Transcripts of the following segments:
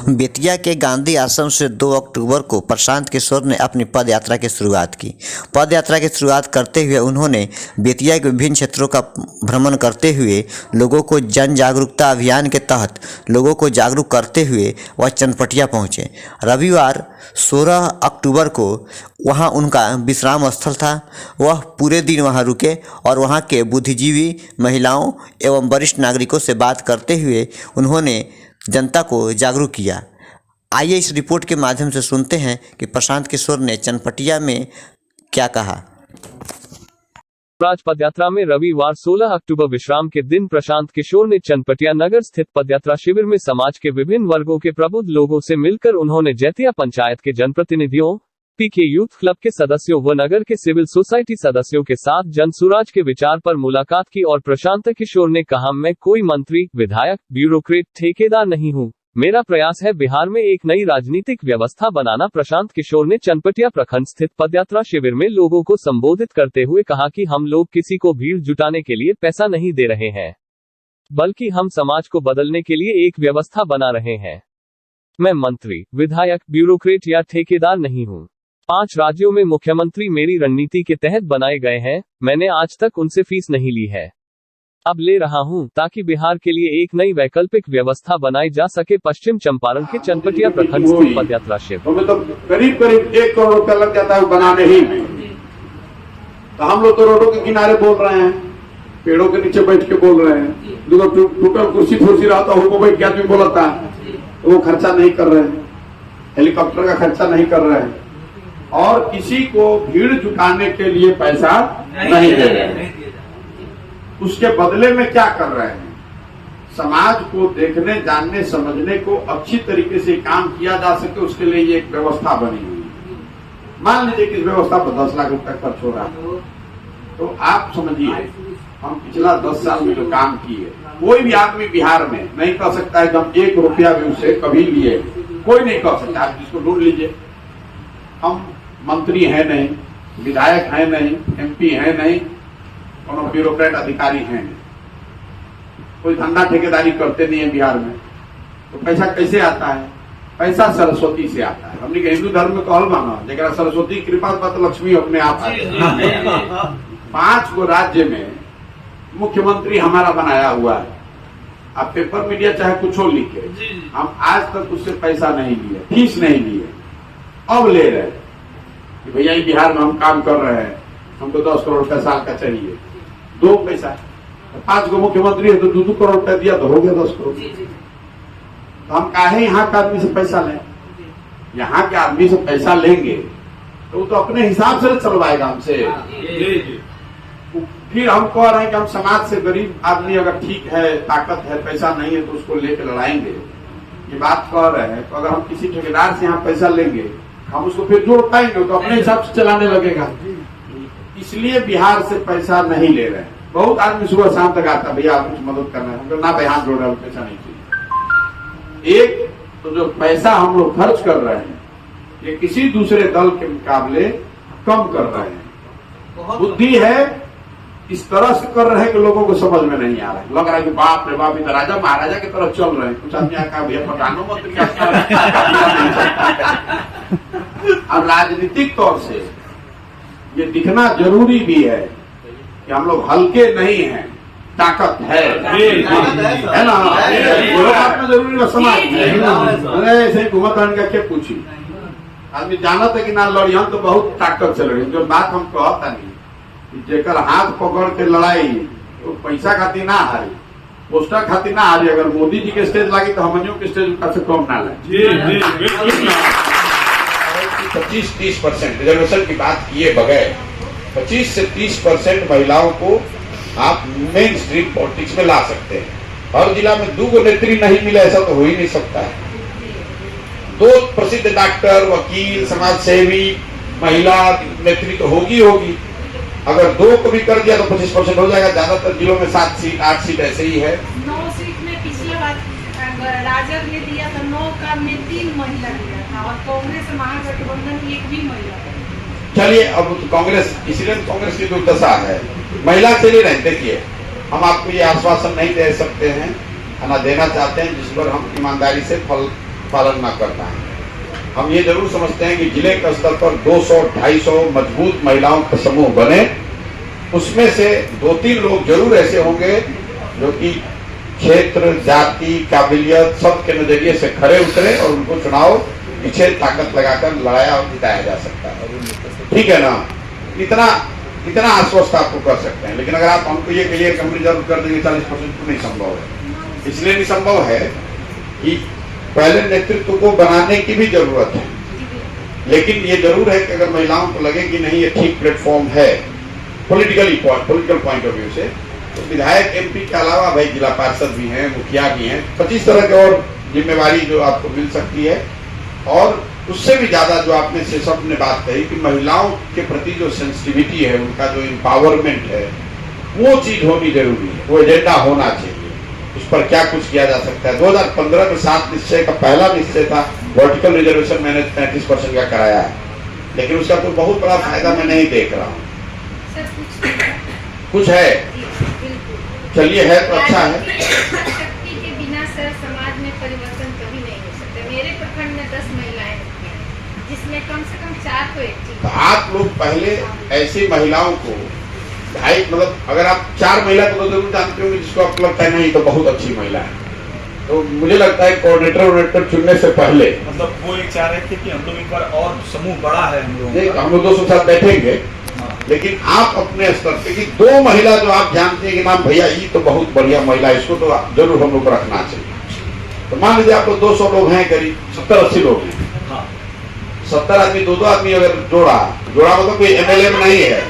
बेतिया के गांधी आश्रम से 2 अक्टूबर को प्रशांत किशोर ने अपनी पद यात्रा की शुरुआत की। पद यात्रा की शुरुआत करते हुए उन्होंने बेतिया के विभिन्न क्षेत्रों का भ्रमण करते हुए लोगों को जन जागरूकता अभियान के तहत लोगों को जागरूक करते हुए वह चनपटिया पहुंचे। रविवार 16 अक्टूबर को वहां उनका विश्राम स्थल था। वह पूरे दिन वहां रुके और वहां के बुद्धिजीवी, महिलाओं एवं वरिष्ठ नागरिकों से बात करते हुए उन्होंने जनता को जागरूक किया। आइए इस रिपोर्ट के माध्यम से सुनते हैं कि प्रशांत किशोर ने चनपटिया में क्या कहा। राज पदयात्रा में रविवार 16 अक्टूबर विश्राम के दिन प्रशांत किशोर ने चनपटिया नगर स्थित पदयात्रा शिविर में समाज के विभिन्न वर्गों के प्रबुद्ध लोगों से मिलकर उन्होंने जैतिया पंचायत के जनप्रतिनिधियों, पीके यूथ क्लब के सदस्यों व नगर के सिविल सोसाइटी सदस्यों के साथ जन सुराज के विचार पर मुलाकात की और प्रशांत किशोर ने कहा, मैं कोई मंत्री, विधायक, ब्यूरोक्रेट, ठेकेदार नहीं हूँ। मेरा प्रयास है बिहार में एक नई राजनीतिक व्यवस्था बनाना। प्रशांत किशोर ने चनपटिया प्रखंड स्थित पदयात्रा शिविर में लोगों को संबोधित करते हुए कहा कि हम लोग किसी को भीड़ जुटाने के लिए पैसा नहीं दे रहे हैं, बल्कि हम समाज को बदलने के लिए एक व्यवस्था बना रहे हैं। मैं मंत्री, विधायक, ब्यूरोक्रेट या ठेकेदार नहीं हूँ। 5 राज्यों में मुख्यमंत्री मेरी रणनीति के तहत बनाए गए हैं। मैंने आज तक उनसे फीस नहीं ली है, अब ले रहा हूं ताकि बिहार के लिए एक नई वैकल्पिक व्यवस्था बनाई जा सके। पश्चिम चंपारण के चनपटिया प्रखंड स्थित पदयात्रा शिविर तो करीब 1 करोड़ रुपया लग जाता है बनाने ही में। तो हम लोग तो रोडों के किनारे बोल रहे हैं, पेड़ों के नीचे बैठ के बोल रहे हैं। जो टूटल कुर्सी फुर्सी रहा था वो बैठ के आदमी बोलता है, तो वो खर्चा नहीं कर रहे हैं, हेलीकॉप्टर का खर्चा नहीं कर रहे हैं और किसी को भीड़ जुटाने के लिए पैसा नहीं दे रहे हैं। उसके बदले में क्या कर रहे हैं, समाज को देखने, जानने, समझने को अच्छी तरीके से काम किया जा सके, उसके लिए ये एक व्यवस्था बनी हुई है। मान लीजिए कि इस व्यवस्था पर 10 लाख रुपए खर्च हो रहा है, तो आप समझिए हम पिछला 10 साल में जो काम किए, कोई भी आदमी बिहार में नहीं कह सकता है कि हम 1 रुपया भी उससे कभी लिए, कोई नहीं कह सकता। आप जिसको ढूंढ लीजिए, हम मंत्री है नहीं, विधायक है नहीं, MP है नहीं, कोनो ब्यूरोक्रेट अधिकारी हैं, कोई धंधा ठेकेदारी करते नहीं है बिहार में। तो पैसा कैसे आता है? पैसा सरस्वती से आता है। हमने हिंदू धर्म में कहल माना, जरा सरस्वती कृपा पत लक्ष्मी अपने आप आते हैं। 5 गो राज्य में मुख्यमंत्री हमारा बनाया हुआ है। आप पेपर मीडिया चाहे कुछ हो लिखे, हम आज तक उससे पैसा नहीं लिए, फीस नहीं लिए। अब ले रहे कि भैया बिहार में हम काम कर रहे हैं, हमको 10 करोड़ रुपया साल का चाहिए, 2 पैसा। 5 गो मुख्यमंत्री है तो 2 करोड़ रुपया दिया तो हो गया 10 करोड़। तो हम काहे यहाँ के आदमी से पैसा लें? यहाँ के आदमी से पैसा लेंगे तो वो तो अपने हिसाब से चलवाएगा हमसे। फिर हम कह रहे हैं कि हम समाज से गरीब आदमी अगर ठीक है, ताकत है, पैसा नहीं है तो उसको लेकर लड़ाएंगे, ये बात कह रहे हैं। तो अगर हम किसी ठेकेदार से यहाँ पैसा लेंगे, हम उसको फिर जोड़ पाएंगे तो अपने हिसाब से चलाने लगेगा। इसलिए बिहार से पैसा नहीं ले रहे हैं। बहुत आदमी सुबह शाम तक आता, भैया आप कुछ मदद करना है, ना भाई हाथ जोड़ रहा हूं, पैसा नहीं चाहिए। एक तो जो पैसा हम लोग खर्च कर रहे हैं, ये किसी दूसरे दल के मुकाबले कम कर रहे हैं। बुद्धि है, इस तरह से कर रहे हैं कि लोगों को समझ में नहीं आ रहा है। लग रहा है कि बाप रे बाप, इधर राजा महाराजा की तरफ चल रहे हैं। कुछ आदमी कहा भैया प्रधानमंत्री और राजनीतिक तौर से ये दिखना जरूरी भी है कि हम लोग हल्के नहीं हैं, ताकत है ना? बात में जरूरी है समाज में। ऐसे घुमत का क्या पूछी, आदमी जाना था कि ना लड़ियन तो बहुत ताकत से लड़ी। जो बात हम कहता नहीं, जेकर हाथ पकड़ के लड़ाई तो पैसा खातिर ना हारी, पोस्टर खातिर ना हारी। अगर मोदी जी के स्टेज लगी तो हमनियों के स्टेज से कम ना लगे। 25-30% रिजर्वेशन की बात किए बगैर 25 से 30% महिलाओं को आप मेन स्ट्रीम पॉलिटिक्स में ला सकते हैं। हर जिला में 2 गो नेत्री नहीं मिले ऐसा तो हो ही नहीं सकता है। 2 प्रसिद्ध डॉक्टर, वकील, समाज सेवी, महिला नेत्री तो होगी। अगर 2 को भी कर दिया तो 25% हो जाएगा। ज्यादातर जिलों में 7 सीट 8 सीट ऐसे ही है। 9 सीट में पिछले बार राजद ने दिया था, 9 का में 3 महिला दिया था और कांग्रेस महागठबंधन 1 भी महिला। चलिए अब कांग्रेस, इसलिए कांग्रेस की दुर्दशा है, महिला से नहीं रहे। देखिए हम आपको ये आश्वासन नहीं दे सकते हैं, ना देना चाहते हैं, जिस पर हम ईमानदारी से फल पालन ना कर पाए। हम ये जरूर समझते हैं कि जिले के स्तर पर 200-250 मजबूत महिलाओं का समूह बने, उसमें से 2-3 लोग जरूर ऐसे होंगे जो कि क्षेत्र, जाति, काबिलियत सब के नजरिए से खड़े उतरे और उनको चुनाव पीछे ताकत लगाकर लड़ाया और जिताया जा सकता है। ठीक है ना? इतना आश्वस्त आपको कर सकते हैं। लेकिन अगर आप हमको ये कहिए कि हम रिजर्व कर देंगे 40%, तो नहीं संभव है। इसलिए नहीं संभव है कि पहले नेतृत्व को बनाने की भी जरूरत है, लेकिन ये जरूर है कि अगर महिलाओं को लगे कि नहीं ये ठीक प्लेटफॉर्म है पॉलिटिकल पॉइंट ऑफ व्यू से, तो विधायक एमपी के अलावा भाई जिला पार्षद भी हैं, मुखिया भी हैं, 25 तरह की और जिम्मेवारी जो आपको मिल सकती है। और उससे भी ज्यादा जो आपने शेषव ने बात कही कि महिलाओं के प्रति जो सेंसिटिविटी है, उनका जो एम्पावरमेंट है, वो चीज होनी जरूरी है, वो एजेंडा होना चाहिए। उस पर क्या कुछ किया जा सकता है। 2015 में 7 निश्चय का पहला निश्चय था, वर्टिकल रिजर्वेशन मैंने 35% का कराया है, लेकिन उसका कोई बहुत बड़ा फायदा मैं नहीं देख रहा हूँ। कुछ है, चलिए है तो अच्छा है। शक्ति के बिना सर समाज में परिवर्तन कभी नहीं हो सकता। मेरे प्रखंड में 10 महिलाएं हैं, जिसमें कम से कम 4 तो एक्टिव। तो आप लोग पहले ऐसी महिलाओं को मतलब अगर आप 4 महिला को तो जरूर जानते होंगे जिसको आपको लगता है नहीं तो बहुत अच्छी महिला है, तो मुझे लगता है कोऑर्डिनेटर चुनने से पहले मतलब वो एक चाह रहे थे कि हम लोग एक बार और समूह बड़ा है हम लोग 200 साथ बैठेंगे, लेकिन आप अपने स्तर पे कि 2 महिला जो आप जानते हैं कि नाम भैया ये तो बहुत बढ़िया महिला, इसको तो जरूर हम लोग को रखना चाहिए। तो मान लीजिए आप लोग 200 लोग हैं, करीब 70-80 लोग हैं, 70 आदमी 2-2 आदमी अगर जोड़ा मतलब कोई एमएलए में नहीं है।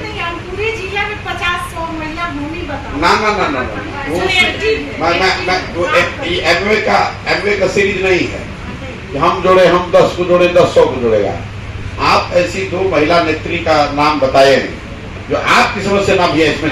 पूरे जिले में 50-100 महिला भूमि बताओ। ना वो एमवे का सीरीज नहीं है कि हम जोड़े, हम 10 को जोड़े 100 को जोड़ेगा। आप ऐसी 2 महिला नेत्री का नाम बताए जो आपकी समझ से ना भी है इसमें